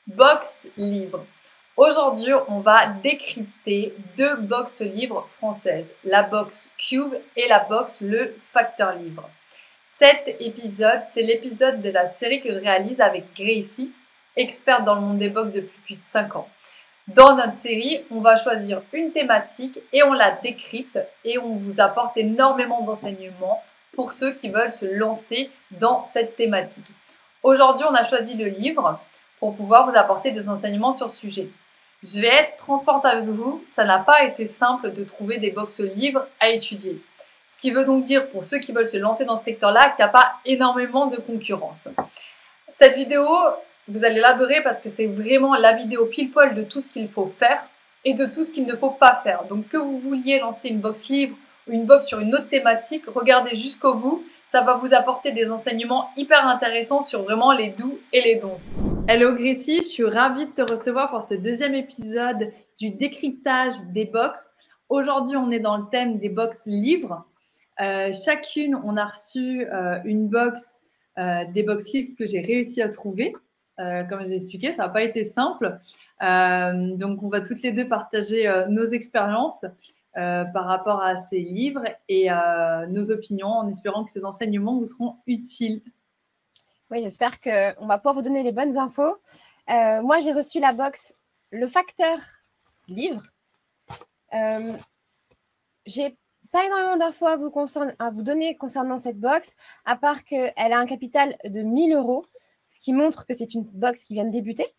Box livre. Aujourd'hui, on va décrypter deux box livres françaises, la box Cube et la box Le Facteur Livre. Cet épisode, c'est l'épisode de la série que je réalise avec Gracie, experte dans le monde des box depuis plus de 5 ans. Dans notre série, on va choisir une thématique et on la décrypte et on vous apporte énormément d'enseignements pour ceux qui veulent se lancer dans cette thématique. Aujourd'hui, on a choisi le livre pour pouvoir vous apporter des enseignements sur ce sujet. Je vais être transparente avec vous, ça n'a pas été simple de trouver des box livres à étudier. Ce qui veut donc dire pour ceux qui veulent se lancer dans ce secteur-là qu'il n'y a pas énormément de concurrence. Cette vidéo, vous allez l'adorer parce que c'est vraiment la vidéo pile poil de tout ce qu'il faut faire et de tout ce qu'il ne faut pas faire. Donc que vous vouliez lancer une box livre ou une box sur une autre thématique, regardez jusqu'au bout. Ça va vous apporter des enseignements hyper intéressants sur vraiment les do's et les don'ts. Hello Gracie, je suis ravie de te recevoir pour ce deuxième épisode du décryptage des box. Aujourd'hui, on est dans le thème des box livres. Chacune, on a reçu une box, des box livres que j'ai réussi à trouver. Comme je l'ai expliqué, ça n'a pas été simple. Donc, on va toutes les deux partager nos expériences par rapport à ces livres et nos opinions en espérant que ces enseignements vous seront utiles. Oui, j'espère qu'on va pouvoir vous donner les bonnes infos. Moi, j'ai reçu la box Le Facteur Livre. J'ai pas énormément d'infos à vous donner concernant cette box, à part qu'elle a un capital de 1 000 €, ce qui montre que c'est une box qui vient de débuter.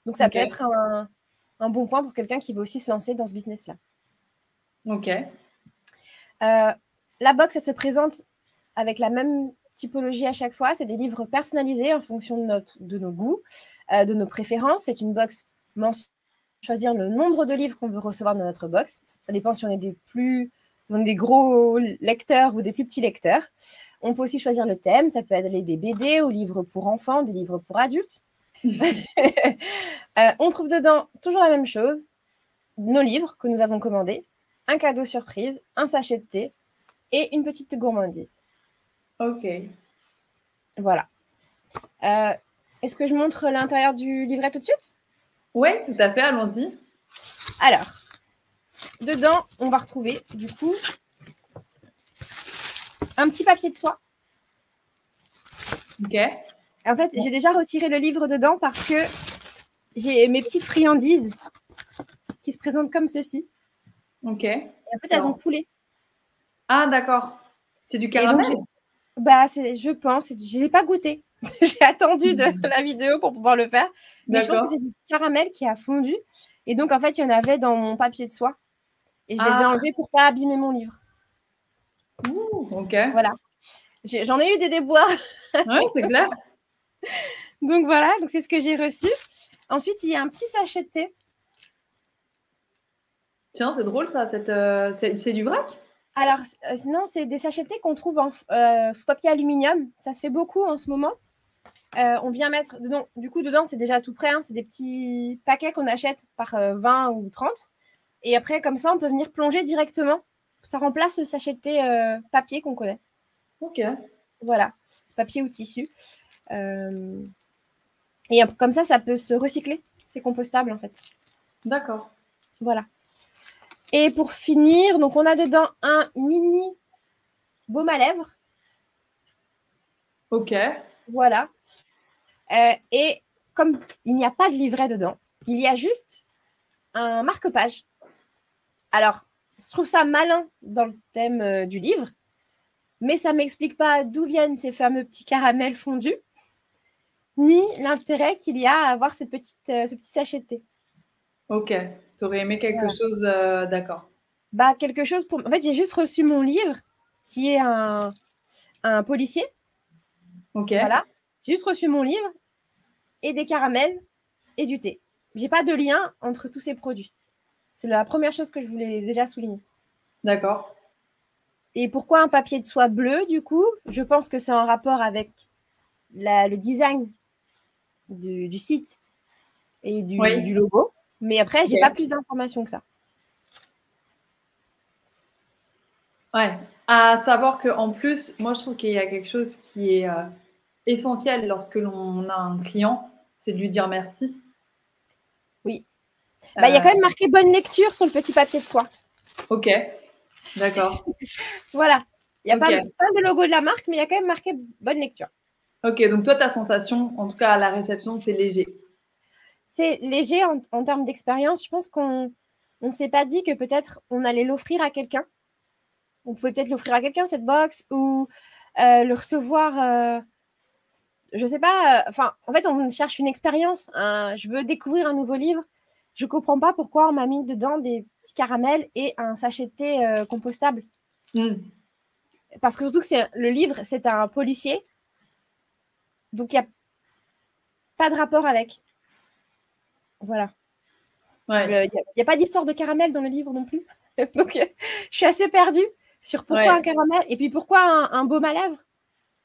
Donc, ça peut être un bon point pour quelqu'un qui veut aussi se lancer dans ce business-là. Ok. La box, elle se présente avec la même typologie à chaque fois. C'est des livres personnalisés en fonction de nos goûts, de nos préférences. C'est une box mensuelle. Choisir le nombre de livres qu'on veut recevoir dans notre box. Ça dépend si on est des gros lecteurs ou des plus petits lecteurs. On peut aussi choisir le thème. Ça peut aller des BD aux livres pour enfants, des livres pour adultes. On trouve dedans toujours la même chose. Nos livres que nous avons commandés, un cadeau surprise, un sachet de thé et une petite gourmandise. Ok. Voilà. Est-ce que je montre l'intérieur du livret tout de suite? Oui, tout à fait, allons-y. Alors, dedans, on va retrouver, du coup, un petit papier de soie. Ok. En fait, j'ai déjà retiré le livre dedans parce que j'ai mes petites friandises qui se présentent comme ceci. Ok. Et en fait, elles ont coulé. Ah, d'accord. C'est du caramel? Je pense. Je ne les ai pas goûtées. J'ai attendu de la vidéo pour pouvoir le faire. Mais je pense que c'est du caramel qui a fondu. Et donc, en fait, il y en avait dans mon papier de soie. Et je les ai enlevés pour ne pas abîmer mon livre. Ouh, ok. Voilà. J'en ai eu des déboires. Oui, c'est clair. Donc, voilà. Donc, c'est ce que j'ai reçu. Ensuite, il y a un petit sachet de thé. Tiens, c'est drôle ça. C'est du vrac? Alors, non, c'est des sachets de thé qu'on trouve sous papier aluminium. Ça se fait beaucoup en ce moment. On vient mettre dedans. Du coup, dedans, c'est déjà tout prêt. Hein. C'est des petits paquets qu'on achète par 20 ou 30. Et après, comme ça, on peut venir plonger directement. Ça remplace le sachet de thé papier qu'on connaît. Ok. Voilà, papier ou tissu. Et comme ça peut se recycler. C'est compostable, en fait. D'accord. Voilà. Et pour finir, donc on a dedans un mini baume à lèvres. Ok. Voilà. Et comme il n'y a pas de livret dedans, il y a juste un marque-page. Alors, je trouve ça malin dans le thème du livre, mais ça ne m'explique pas d'où viennent ces fameux petits caramels fondus, ni l'intérêt qu'il y a à avoir ce petit sachet de thé. Ok. Tu aurais aimé quelque chose, d'accord. Quelque chose pour. En fait, j'ai juste reçu mon livre, qui est un policier. Ok. Voilà. J'ai juste reçu mon livre et des caramels et du thé. J'ai pas de lien entre tous ces produits. C'est la première chose que je voulais déjà souligner. D'accord. Et pourquoi un papier de soie bleu, du coup? Je pense que c'est en rapport avec le design du site et du logo. Mais après, j'ai pas plus d'informations que ça. Ouais. À savoir qu'en plus, moi, je trouve qu'il y a quelque chose qui est essentiel lorsque l'on a un client, c'est de lui dire merci. Oui. Bah, il y a quand même marqué bonne lecture sur le petit papier de soie. Ok, d'accord. Voilà. Il n'y a Ok. pas le logo de la marque, mais il y a quand même marqué bonne lecture. Ok, donc toi, ta sensation, en tout cas à la réception, c'est léger. C'est léger en termes d'expérience. Je pense qu'on ne s'est pas dit que peut-être on allait l'offrir à quelqu'un. On pouvait peut-être l'offrir à quelqu'un, cette box, ou le recevoir. Je sais pas. Enfin, en fait, on cherche une expérience. Je veux découvrir un nouveau livre. Je comprends pas pourquoi on m'a mis dedans des petits caramels et un sachet de thé compostable. Parce que surtout que le livre, c'est un policier. Donc, il n'y a pas de rapport avec. Voilà. Ouais. Il n'y a pas d'histoire de caramel dans le livre non plus. Donc, je suis assez perdue sur pourquoi un caramel et puis pourquoi un baume à lèvres.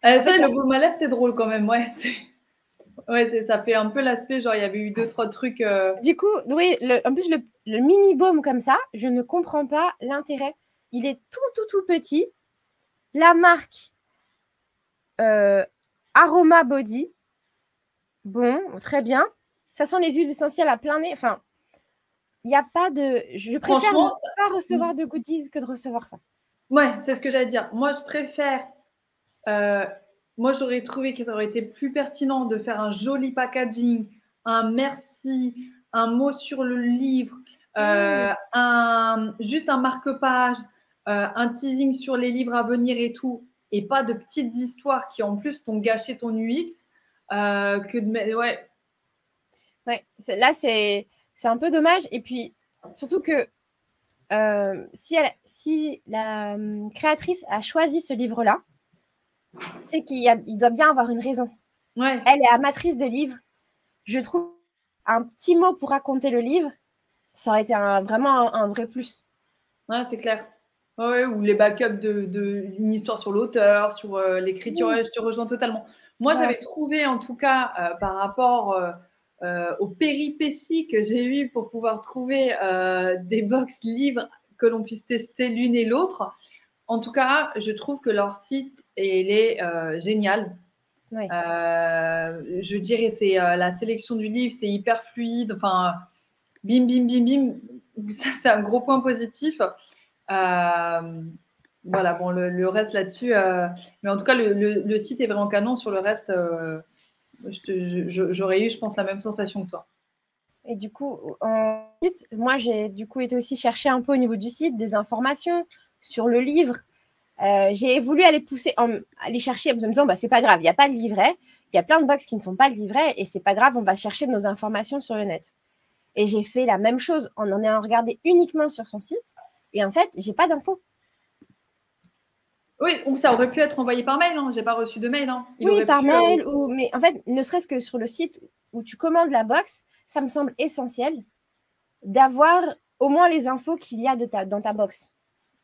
Ça, le baume à lèvres, c'est drôle quand même. Ouais, ça fait un peu l'aspect, genre, il y avait eu 2-3 trucs. Du coup, oui, en plus, le mini baume comme ça, je ne comprends pas l'intérêt. Il est tout petit. La marque Aroma Body. Bon, très bien. Ça sent les huiles essentielles à plein nez. Enfin, il n'y a pas de. Je préfère ne pas recevoir de goodies que de recevoir ça. Ouais, c'est ce que j'allais dire. Moi, je préfère. Moi, j'aurais trouvé que ça aurait été plus pertinent de faire un joli packaging, un merci, un mot sur le livre, juste un marque-page, un teasing sur les livres à venir et tout, et pas de petites histoires qui en plus t'ont gâché ton UX. Que de ouais. Ouais, là, c'est un peu dommage. Et puis, surtout que si la créatrice a choisi ce livre-là, c'est qu'il doit bien avoir une raison. Ouais. Elle est amatrice de livres. Je trouve un petit mot pour raconter le livre, ça aurait été vraiment un vrai plus. Ouais, c'est clair. Ouais, ou les backups d'une histoire sur l'auteur, sur l'écriture. Ouais, je te rejoins totalement. Moi, j'avais trouvé, en tout cas, par rapport aux péripéties que j'ai eues pour pouvoir trouver des box livres que l'on puisse tester l'une et l'autre. En tout cas, je trouve que leur site, il est génial. Ouais. Je dirais, c'est la sélection du livre, c'est hyper fluide. Enfin, bim, bim, bim, bim. Ça, c'est un gros point positif. Voilà, bon, le reste là-dessus. Mais en tout cas, le site est vraiment canon. Sur le reste, j'aurais eu, je pense, la même sensation que toi. Et du coup, moi, j'ai du coup été aussi chercher un peu au niveau du site des informations sur le livre. J'ai voulu aller aller chercher en me disant, bah, c'est pas grave, il n'y a pas de livret. Il y a plein de box qui ne font pas de livret et c'est pas grave, on va chercher nos informations sur le net. Et j'ai fait la même chose en ayant regardé uniquement sur son site. Et en fait, j'ai pas d'infos. Oui, ou ça aurait pu être envoyé par mail. Hein. J'ai pas reçu de mail. Hein. Oui, par mail. Mais en fait, ne serait-ce que sur le site où tu commandes la box, ça me semble essentiel d'avoir au moins les infos qu'il y a dans ta box.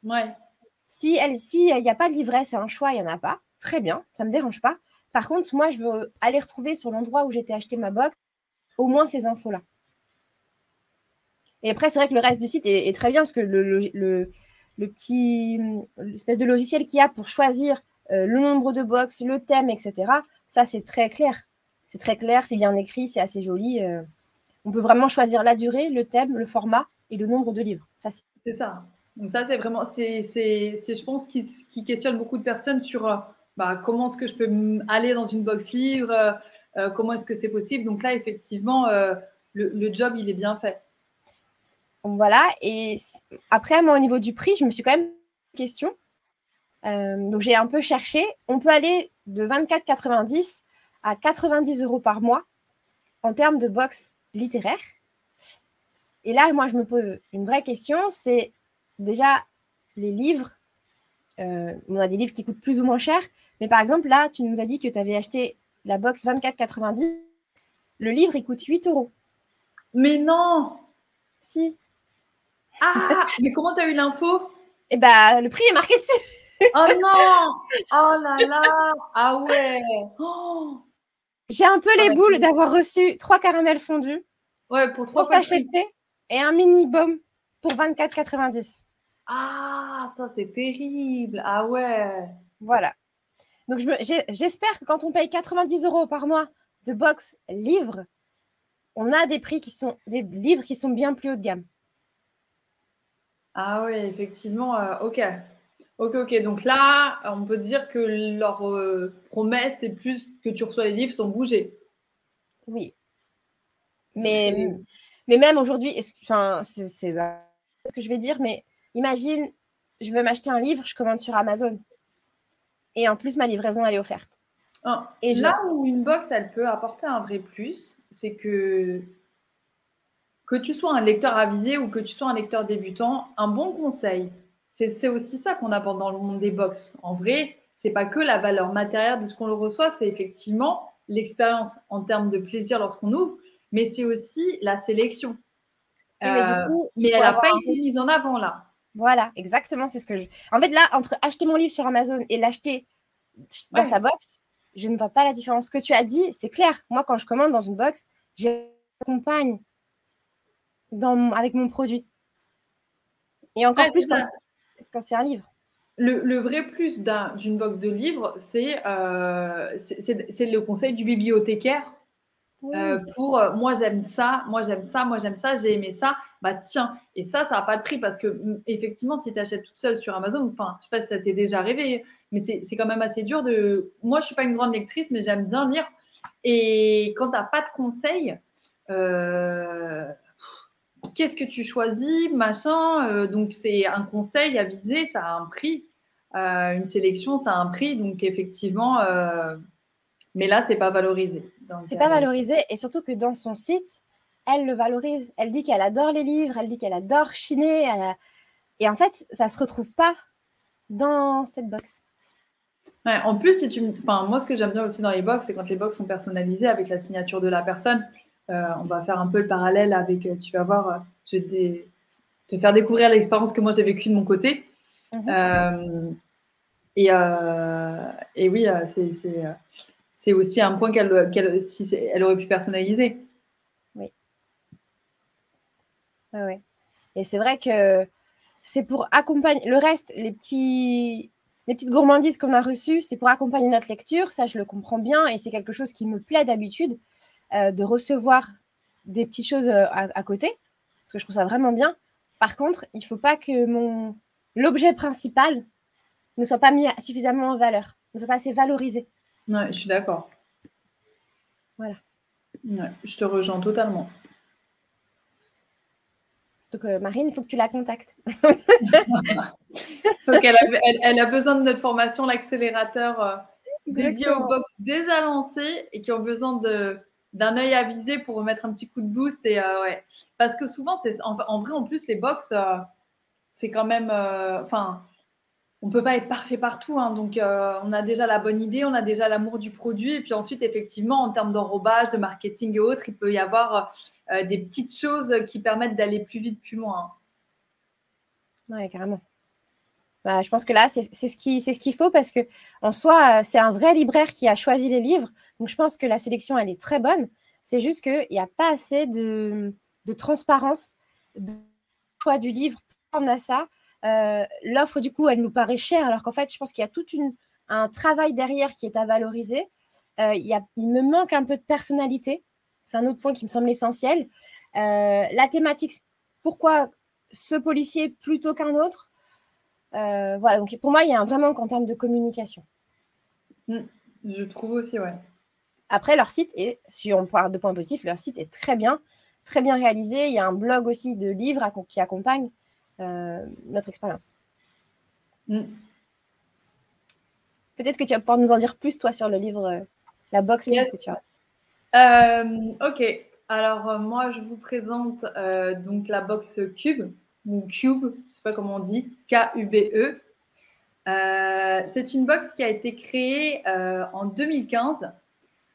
Ouais. Si il n'y a pas de livret, c'est un choix, il n'y en a pas. Très bien, ça ne me dérange pas. Par contre, moi, je veux aller retrouver sur l'endroit où j'étais acheté ma box au moins ces infos-là. Et après, c'est vrai que le reste du site est très bien parce que le petit espèce de logiciel qu'il y a pour choisir le nombre de box, le thème, etc., ça, c'est très clair. C'est très clair, c'est bien écrit, c'est assez joli. On peut vraiment choisir la durée, le thème, le format et le nombre de livres. C'est ça. Donc ça, c'est vraiment, je pense, qui questionne beaucoup de personnes sur comment est-ce que je peux aller dans une box livre, comment est-ce que c'est possible. Donc là, effectivement, le job, il est bien fait. Voilà. Et après, moi, au niveau du prix, je me suis quand même posé une question. Donc, j'ai un peu cherché. On peut aller de 24,90 à 90 € par mois en termes de box littéraire. Et là, moi, je me pose une vraie question. C'est déjà les livres. On a des livres qui coûtent plus ou moins cher. Mais par exemple, là, tu nous as dit que tu avais acheté la box 24,90. Le livre, il coûte 8 €. Mais non! Si. Ah! Mais comment tu as eu l'info? Eh bien, le prix est marqué dessus. Oh non! Oh là là! Ah ouais! Oh, j'ai un peu les boules d'avoir reçu 3 caramels fondus. Ouais, pour 3 sachets de thé et un mini baume pour 24,90. Ah, ça c'est terrible. Ah ouais. Voilà. Donc j'espère que quand on paye 90 € par mois de box livre, on a des prix qui sont des livres qui sont bien plus haut de gamme. Ah oui, effectivement, OK. OK. Donc là, on peut dire que leur promesse, c'est plus que tu reçois les livres sans bouger. Oui. Mais même aujourd'hui, enfin, c'est ce que je vais dire, mais imagine, je veux m'acheter un livre, je commande sur Amazon. Et en plus, ma livraison, elle est offerte. Et là où une box, elle peut apporter un vrai plus, c'est que tu sois un lecteur avisé ou que tu sois un lecteur débutant, un bon conseil, c'est aussi ça qu'on apporte dans le monde des box. En vrai, c'est pas que la valeur matérielle de ce qu'on le reçoit, c'est effectivement l'expérience en termes de plaisir lorsqu'on ouvre, mais c'est aussi la sélection. Oui, mais du coup, mais elle n'a pas été mise en avant là. Voilà, exactement, c'est ce que je... En fait, là, entre acheter mon livre sur Amazon et l'acheter dans sa box, je ne vois pas la différence. Ce que tu as dit, c'est clair. Moi, quand je commande dans une box, j'accompagne avec mon produit. Et encore plus quand c'est un livre. Le vrai plus d'une box de livres, c'est le conseil du bibliothécaire. Pour moi j'aime ça, j'ai aimé ça, bah tiens, et ça n'a pas de prix parce que effectivement, si tu achètes toute seule sur Amazon, enfin, je sais pas si ça t'est déjà arrivé, mais c'est quand même assez dur de. Moi, je suis pas une grande lectrice, mais j'aime bien lire. Et quand tu n'as pas de conseils, qu'est-ce que tu choisis, machin, donc c'est un conseil à viser, ça a un prix. Une sélection, ça a un prix, donc effectivement, mais là, c'est pas valorisé. C'est pas valorisé, et surtout que dans son site, elle le valorise. Elle dit qu'elle adore les livres, elle dit qu'elle adore chiner, et en fait, ça se retrouve pas dans cette box. Ouais, en plus, moi, ce que j'aime bien aussi dans les box, c'est quand les box sont personnalisées avec la signature de la personne. On va faire un peu le parallèle avec, tu vas voir, je vais te faire découvrir l'expérience que moi j'ai vécue de mon côté. Et oui, c'est aussi un point elle aurait pu personnaliser. Oui. Ouais. Et c'est vrai que c'est pour accompagner le reste, les petites gourmandises qu'on a reçues, c'est pour accompagner notre lecture. Ça, je le comprends bien, et c'est quelque chose qui me plaît d'habitude, de recevoir des petites choses à côté, parce que je trouve ça vraiment bien. Par contre, il ne faut pas que l'objet principal ne soit pas mis suffisamment en valeur, ne soit pas assez valorisé. Ouais, je suis d'accord. Voilà. Ouais, je te rejoins totalement. Donc, Marine, il faut que tu la contactes. Elle a besoin de notre formation, l'accélérateur dédié aux box déjà lancées et qui ont besoin d'un œil avisé pour remettre un petit coup de boost. Et ouais, parce que souvent, en vrai, en plus, les box, c'est quand même. On peut pas être parfait partout, hein, donc on a déjà la bonne idée, on a déjà l'amour du produit, et puis ensuite, effectivement, en termes d'enrobage, de marketing et autres, il peut y avoir des petites choses qui permettent d'aller plus vite, plus loin. Ouais, carrément. Bah, je pense que là, c'est ce qu'il faut, parce que en soi, c'est un vrai libraire qui a choisi les livres. Donc, je pense que la sélection, elle est très bonne. C'est juste qu'il n'y a pas assez de transparence, de choix du livre. On a ça. L'offre, du coup, elle nous paraît chère, alors qu'en fait, je pense qu'il y a tout un travail derrière qui est à valoriser. Il me manque un peu de personnalité. C'est un autre point qui me semble essentiel. La thématique, pourquoi ce policier plutôt qu'un autre? Voilà, donc pour moi, il y a un vrai manque en termes de communication. Je trouve aussi, ouais. Après, leur site est, si on parle de points positifs, leur site est très bien réalisé. Il y a un blog aussi de livres qui accompagne notre expérience. Peut-être que tu vas pouvoir nous en dire plus, toi, sur le livre, la box livre que tu as reçue. Ok, alors moi, je vous présente donc la box Cube, ou Cube, je ne sais pas comment on dit, K-U-B-E. C'est une box qui a été créée en 2015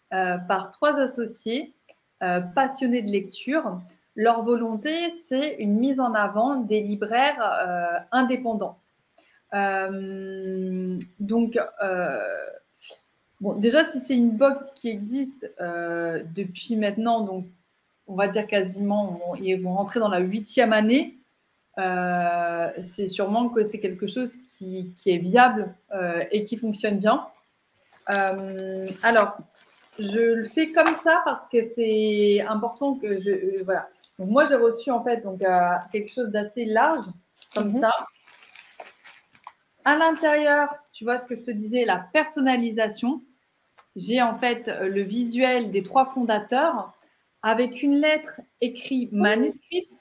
par 3 associés passionnés de lecture. Leur volonté, c'est une mise en avant des libraires indépendants. Donc, bon, déjà, si c'est une box qui existe depuis maintenant, donc on va dire quasiment, ils vont rentrer dans la 8e année, c'est sûrement que c'est quelque chose qui est viable et qui fonctionne bien. Alors, je le fais comme ça parce que c'est important que voilà. Donc, moi, j'ai reçu en fait quelque chose d'assez large, comme ça. À l'intérieur, tu vois ce que je te disais, la personnalisation. J'ai en fait le visuel des 3 fondateurs avec une lettre écrite manuscrite.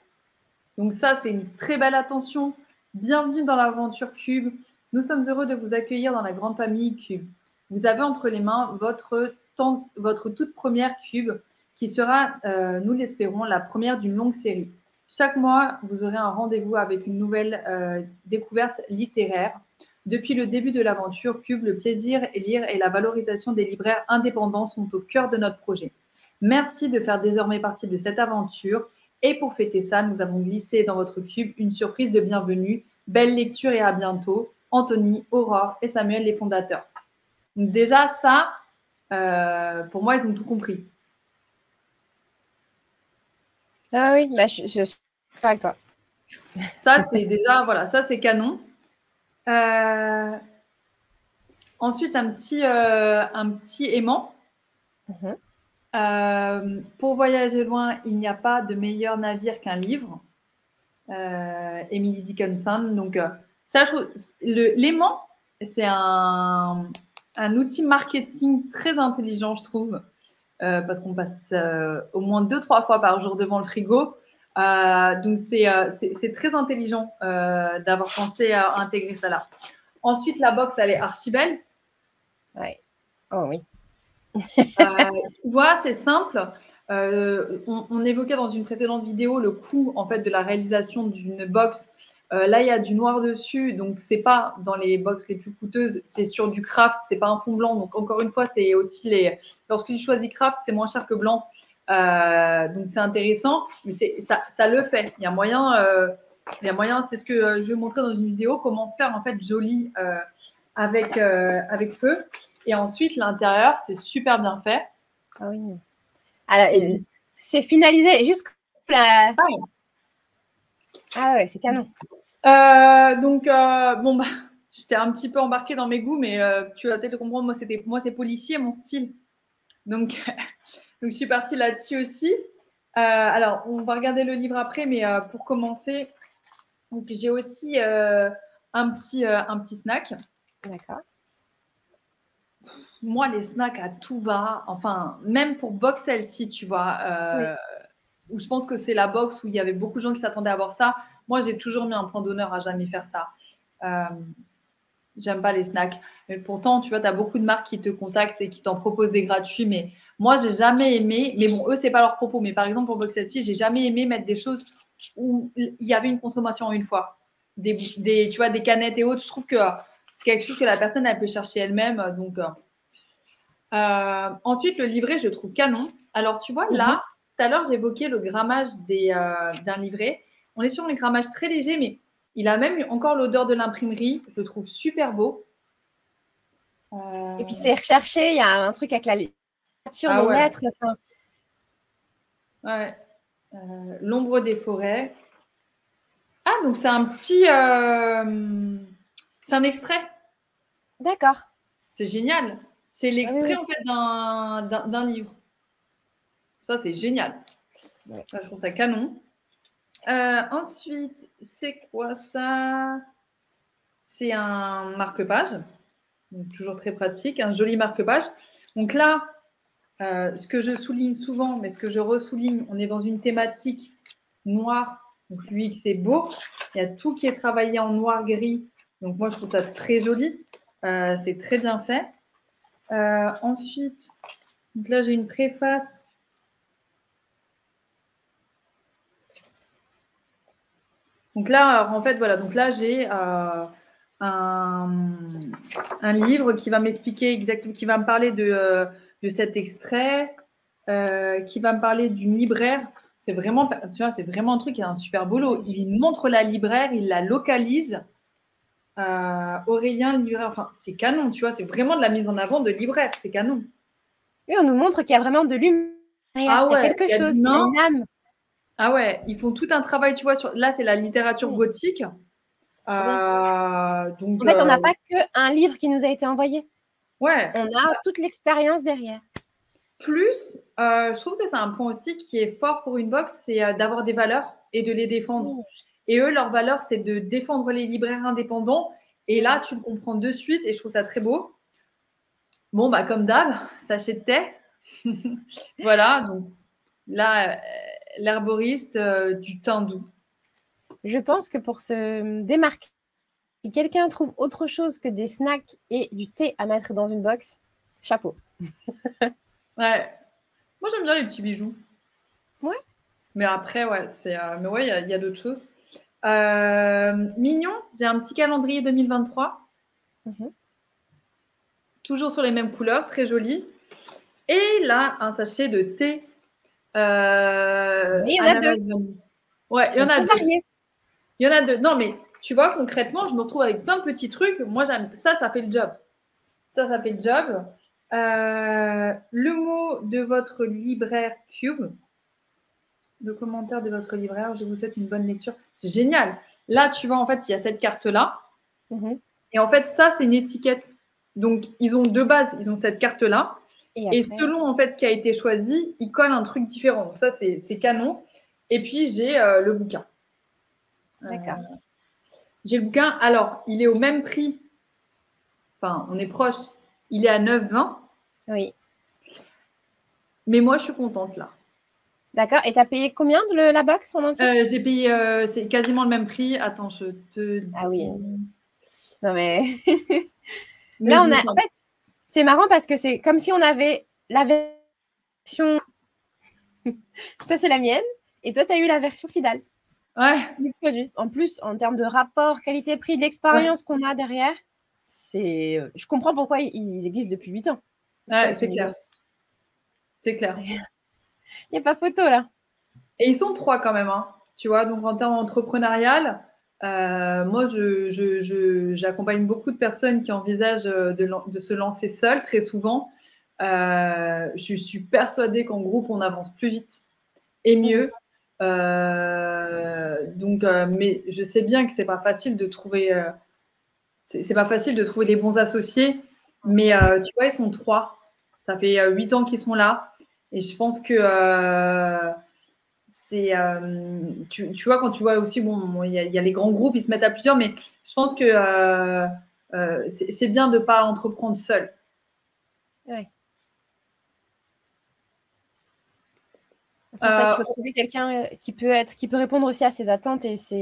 Donc ça, c'est une très belle attention. Bienvenue dans l'aventure Cube. Nous sommes heureux de vous accueillir dans la grande famille Cube. Vous avez entre les mains votre toute première Cube qui sera, nous l'espérons, la première d'une longue série. Chaque mois, vous aurez un rendez-vous avec une nouvelle découverte littéraire. Depuis le début de l'aventure Cube, le plaisir et lire et la valorisation des libraires indépendants sont au cœur de notre projet. Merci de faire désormais partie de cette aventure. Et pour fêter ça, nous avons glissé dans votre cube une surprise de bienvenue. Belle lecture et à bientôt. Anthony, Aurore et Samuel, les fondateurs. Donc déjà, ça, pour moi, ils ont tout compris. Ah oui, bah, je suis avec toi. Ça, c'est déjà, voilà, ça, c'est canon. Ensuite, un petit aimant. Pour voyager loin, il n'y a pas de meilleur navire qu'un livre. Emily Dickinson. Donc, ça, je trouve, l'aimant, c'est un outil marketing très intelligent, je trouve, parce qu'on passe au moins 2-3 fois par jour devant le frigo. Donc, c'est très intelligent d'avoir pensé à intégrer ça là. Ensuite, la box, elle est archi belle. Ouais. Oh oui. Tu vois, c'est simple. On évoquait dans une précédente vidéo le coût en fait de la réalisation d'une box. Là, il y a du noir dessus, donc c'est pas dans les box les plus coûteuses, c'est sur du craft, c'est pas un fond blanc. Donc encore une fois, c'est aussi lorsque tu choisis craft, c'est moins cher que blanc, donc c'est intéressant, mais ça le fait. Il y a moyen, c'est ce que je vais montrer dans une vidéo, comment faire en fait joli avec peu. Et ensuite, l'intérieur, c'est super bien fait. Ah oui. Alors, c'est finalisé jusqu'à la... Ah ouais, c'est canon. Donc, bon, bah, j'étais un petit peu embarquée dans mes goûts, mais tu vas peut-être le comprendre, moi, c'est policier, mon style. Donc, je suis partie là-dessus aussi. Alors, on va regarder le livre après, mais pour commencer, donc, j'ai aussi un petit snack. D'accord. Moi, les snacks à tout va, enfin, même pour box celle-ci, tu vois, où je pense que c'est la box où il y avait beaucoup de gens qui s'attendaient à voir ça. Moi, j'ai toujours mis un point d'honneur à jamais faire ça. J'aime pas les snacks. Mais pourtant, tu vois, tu as beaucoup de marques qui te contactent et qui t'en proposent des gratuits. Mais moi, j'ai jamais aimé. Mais bon, eux, c'est pas leur propos. Mais par exemple, pour box celle-ci, j'ai jamais aimé mettre des choses où il y avait une consommation en une fois. Tu vois, des canettes et autres. Je trouve que c'est quelque chose que la personne, elle peut chercher elle-même. Donc, ensuite, le livret, je le trouve canon. Alors, tu vois, là, tout à l'heure, j'évoquais le grammage d'un livret. On est sur un grammage très léger, mais il a même encore l'odeur de l'imprimerie. Je le trouve super beau. Et puis, c'est recherché. Il y a un truc avec la littérature, les lettres. Enfin... Ouais. L'ombre des forêts. Ah, donc c'est un petit... c'est un extrait. D'accord. C'est génial. C'est l'extrait, en fait, d'un livre. Ça, c'est génial. Ouais. Ça, je trouve ça canon. Ensuite, c'est quoi ça? C'est un marque-page. Donc, toujours très pratique. Un joli marque-page. Donc là, ce que je souligne souvent, mais ce que je ressouligne, on est dans une thématique noire. Donc, l'UX, c'est beau. Il y a tout qui est travaillé en noir-gris. Donc, moi, je trouve ça très joli. C'est très bien fait. Ensuite, donc là, j'ai une préface. Donc là, en fait, voilà. Donc là, j'ai un livre qui va m'expliquer exactement, qui va me parler de cet extrait, qui va me parler d'une libraire. C'est vraiment, tu vois, c'est vraiment un truc qui a un super boulot. Il montre la libraire, il la localise. Aurélien, libraire, enfin, c'est canon, tu vois, c'est vraiment de la mise en avant de libraire, c'est canon. Oui, on nous montre qu'il y a vraiment de l'humain. Il y a quelque chose, il y a une âme. Ah ouais, ils font tout un travail, tu vois. Là, c'est la littérature gothique. Donc, en fait, on n'a pas qu'un livre qui nous a été envoyé. Ouais. On a toute l'expérience derrière. Plus, je trouve que c'est un point aussi qui est fort pour une box, c'est d'avoir des valeurs et de les défendre. Oui. Et eux, leur valeur, c'est de défendre les libraires indépendants. Et là, tu le comprends de suite et je trouve ça très beau. Bon, bah, comme d'hab, sachet de thé. Voilà, donc là, l'herboriste du teint doux. Je pense que pour se démarquer, si quelqu'un trouve autre chose que des snacks et du thé à mettre dans une box, chapeau. Ouais. Moi, j'aime bien les petits bijoux. Ouais. Mais après, ouais, mais ouais, il y a d'autres choses. Mignon, j'ai un petit calendrier 2023. Toujours sur les mêmes couleurs, très joli. Et là, un sachet de thé. Mais il y en a deux. Ouais, il y en a On peut deux. varier. Il y en a deux. Non, mais tu vois, concrètement, je me retrouve avec plein de petits trucs. Moi, j'aime ça, ça fait le job. Ça fait le job. Le mot de votre libraire Cube. Le commentaire de votre libraire. Je vous souhaite une bonne lecture. C'est génial. Là, tu vois, en fait, il y a cette carte-là. Et en fait, ça, c'est une étiquette. Donc, ils ont de base, ils ont cette carte-là. Et selon en fait ce qui a été choisi, ils collent un truc différent. Donc ça, c'est canon. Et puis, j'ai le bouquin. D'accord. J'ai le bouquin. Alors, il est au même prix. Enfin, on est proche. Il est à 9,20. Oui. Mais moi, je suis contente là. D'accord. Et tu as payé combien de la box en entier? J'ai payé, c'est quasiment le même prix. Attends, je te dis. Ah oui. Non mais. Mais Là, en fait, c'est marrant parce que c'est comme si on avait la version. Ça, c'est la mienne. Et toi, tu as eu la version finale du produit. En plus, en termes de rapport qualité-prix, de l'expérience qu'on a derrière, je comprends pourquoi ils existent depuis 8 ans. Ouais, c'est clair. C'est clair. Il n'y a pas photo là. Et ils sont 3 quand même, hein. Tu vois, donc en termes entrepreneurial, moi, j'accompagne beaucoup de personnes qui envisagent de se lancer seules très souvent. Je suis persuadée qu'en groupe, on avance plus vite et mieux. Mais je sais bien que c'est pas facile de trouver, c'est pas facile de trouver les bons associés. Mais tu vois, ils sont 3. Ça fait 8 ans qu'ils sont là. Et je pense que tu vois, quand tu vois aussi, bon, il y a les grands groupes, ils se mettent à plusieurs, mais je pense que c'est bien de ne pas entreprendre seul. Ouais. Après, ça, il faut trouver quelqu'un qui peut répondre aussi à ses attentes et ça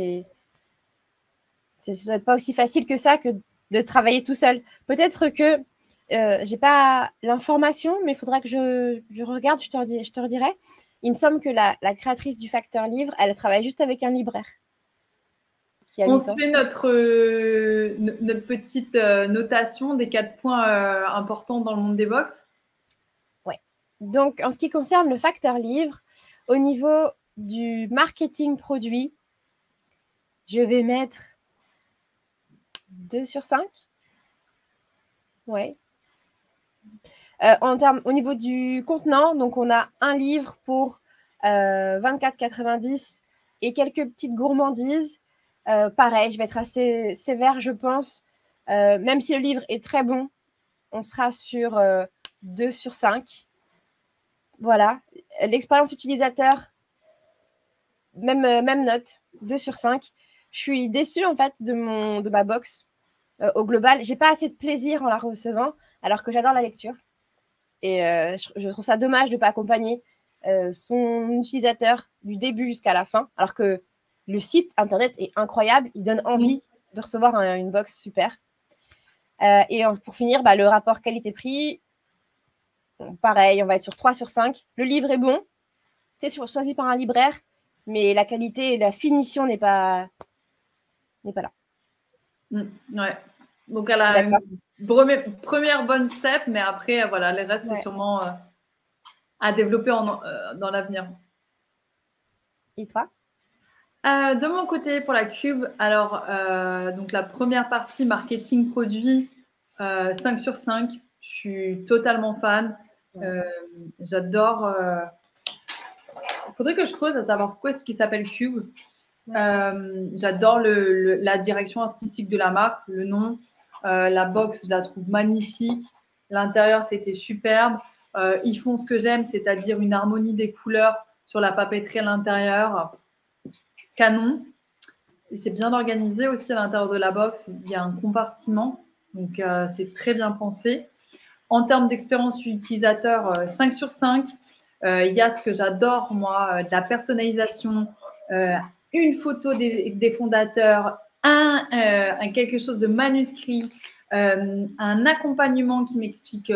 doit être pas aussi facile que ça que de travailler tout seul. Peut-être que j'ai pas l'information, mais il faudra que je regarde, je te redirai. Il me semble que la créatrice du Facteur Livre, elle travaille juste avec un libraire. On se fait notre petite notation des 4 points importants dans le monde des box. Ouais. Donc, en ce qui concerne le Facteur Livre, au niveau du marketing produit, je vais mettre 2 sur 5. Ouais. Au niveau du contenant, donc on a un livre pour 24,90 et quelques petites gourmandises. Pareil, je vais être assez sévère, je pense. Même si le livre est très bon, on sera sur 2 sur 5. Voilà. L'expérience utilisateur, même note, 2 sur 5. Je suis déçue en fait de ma box au global. J'ai pas assez de plaisir en la recevant, alors que j'adore la lecture. Et je trouve ça dommage de ne pas accompagner son utilisateur du début jusqu'à la fin, alors que le site internet est incroyable. Il donne envie de recevoir une box super. Et pour finir, le rapport qualité-prix, pareil, on va être sur 3 sur 5. Le livre est bon, c'est choisi par un libraire, mais la qualité et la finition n'est pas là. Ouais. Donc, elle a une première bonne step, mais après, voilà, les restes, c'est sûrement à développer dans l'avenir. Et toi? De mon côté, pour la Cube, alors, donc la première partie, marketing produit, 5 sur 5. Je suis totalement fan. J'adore. Il faudrait que je creuse à savoir pourquoi est-ce qu'il s'appelle Cube. J'adore la direction artistique de la marque, le nom. La box, je la trouve magnifique. L'intérieur, c'était superbe. Ils font ce que j'aime, c'est-à-dire une harmonie des couleurs sur la papeterie à l'intérieur. Canon. Et c'est bien organisé aussi à l'intérieur de la box. Il y a un compartiment, donc c'est très bien pensé. En termes d'expérience utilisateur, 5 sur 5. Il y a ce que j'adore, moi, de la personnalisation, une photo des fondateurs, quelque chose de manuscrit, un accompagnement qui m'explique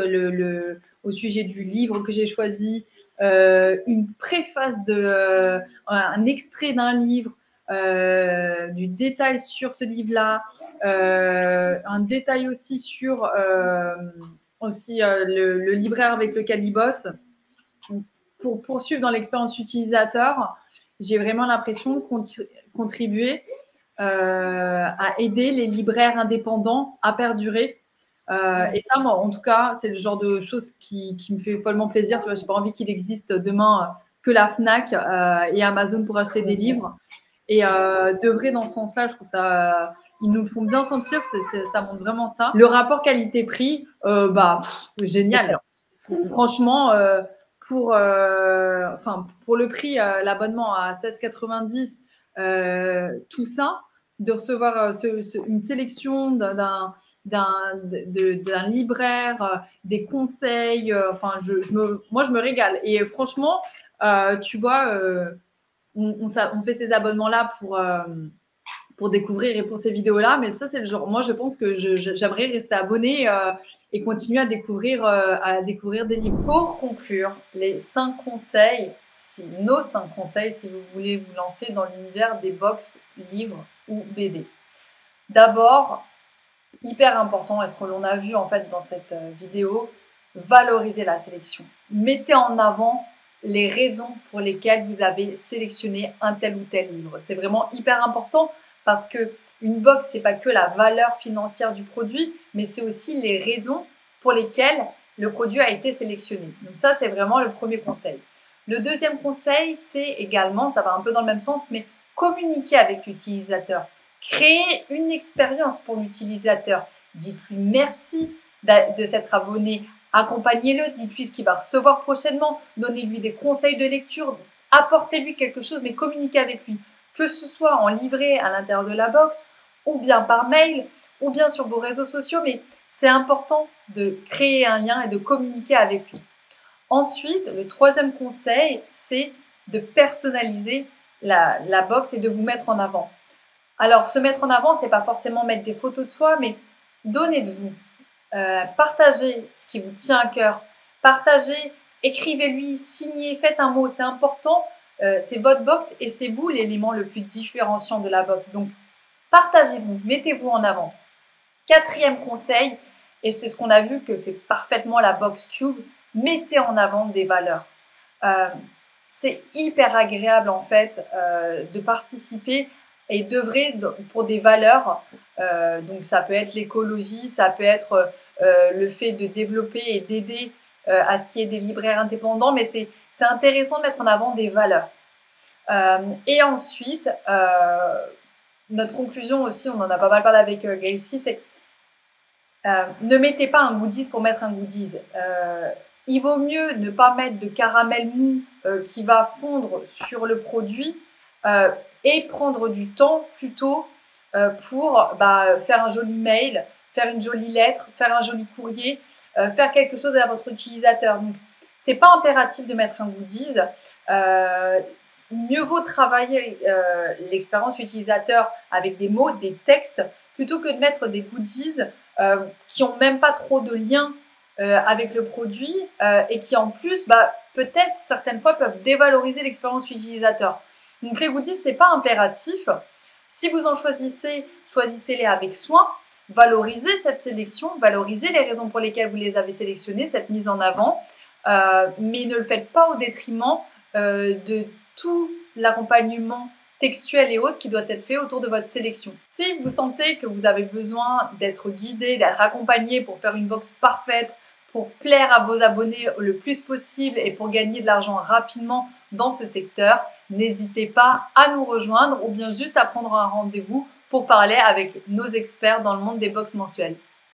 au sujet du livre que j'ai choisi, une préface un extrait d'un livre, du détail sur ce livre-là, un détail aussi sur le libraire avec lequel il bosse. Pour poursuivre dans l'expérience utilisateur, j'ai vraiment l'impression de contribuer à aider les libraires indépendants à perdurer. Et ça, moi, en tout cas, c'est le genre de choses qui me fait follement plaisir. Tu vois, j'ai pas envie qu'il existe demain que la Fnac et Amazon pour acheter des livres. Et d'œuvrer dans ce sens-là, je trouve ça, ils nous le font bien sentir, ça montre vraiment ça. Le rapport qualité-prix, génial. Excellent. Franchement, pour le prix, l'abonnement à 16,90, tout ça, de recevoir une sélection d'un libraire, des conseils, moi je me régale. Et franchement, tu vois, on fait ces abonnements-là pour découvrir et pour ces vidéos-là, mais ça, c'est le genre. Moi, je pense que j'aimerais rester abonnée et continuer à découvrir des livres. Pour conclure, nos 5 conseils, si vous voulez vous lancer dans l'univers des box, livres ou BD. D'abord, hyper important, et ce que l'on a vu en fait dans cette vidéo, valoriser la sélection. Mettez en avant les raisons pour lesquelles vous avez sélectionné un tel ou tel livre. C'est vraiment hyper important parce que une box, c'est pas que la valeur financière du produit, mais c'est aussi les raisons pour lesquelles le produit a été sélectionné. Donc ça, c'est vraiment le premier conseil. Le deuxième conseil, c'est également, ça va un peu dans le même sens, mais communiquer avec l'utilisateur. Créer une expérience pour l'utilisateur. Dites-lui merci de s'être abonné. Accompagnez-le, dites-lui ce qu'il va recevoir prochainement, donnez-lui des conseils de lecture, apportez-lui quelque chose, mais communiquez avec lui. Que ce soit en livret à l'intérieur de la box, ou bien par mail, ou bien sur vos réseaux sociaux, mais c'est important de créer un lien et de communiquer avec lui. Ensuite, le troisième conseil, c'est de personnaliser la box et de vous mettre en avant. Alors, se mettre en avant, c'est pas forcément mettre des photos de soi, mais donnez de vous. Partagez ce qui vous tient à cœur. Partagez, écrivez-lui, signez, faites un mot, c'est important. C'est votre box et c'est vous l'élément le plus différenciant de la box. Donc, partagez-vous, mettez-vous en avant. Quatrième conseil, et c'est ce qu'on a vu que fait parfaitement la box Cube, mettez en avant des valeurs. C'est hyper agréable en fait de participer et d'œuvrer pour des valeurs. Donc ça peut être l'écologie, ça peut être le fait de développer et d'aider à ce qu'il y ait des libraires indépendants, mais c'est intéressant de mettre en avant des valeurs. Et ensuite, notre conclusion aussi, on en a pas mal parlé avec Gracie, c'est ne mettez pas un goodies pour mettre un goodies. Il vaut mieux ne pas mettre de caramel mou qui va fondre sur le produit et prendre du temps plutôt pour faire un joli mail, faire une jolie lettre, faire un joli courrier, faire quelque chose à votre utilisateur. Donc, c'est pas impératif de mettre un goodies. Mieux vaut travailler l'expérience utilisateur avec des mots, des textes, plutôt que de mettre des goodies qui n'ont même pas trop de lien avec le produit et qui en plus, peut-être certaines fois, peuvent dévaloriser l'expérience utilisateur. Donc les goodies, c'est pas impératif. Si vous en choisissez, choisissez-les avec soin. Valorisez cette sélection, valorisez les raisons pour lesquelles vous les avez sélectionnées, cette mise en avant, mais ne le faites pas au détriment de tout l'accompagnement textuel et autres qui doit être fait autour de votre sélection. Si vous sentez que vous avez besoin d'être guidé, d'être accompagné pour faire une box parfaite, pour plaire à vos abonnés le plus possible et pour gagner de l'argent rapidement dans ce secteur, n'hésitez pas à nous rejoindre ou bien juste à prendre un rendez-vous pour parler avec nos experts dans le monde des box mensuelles.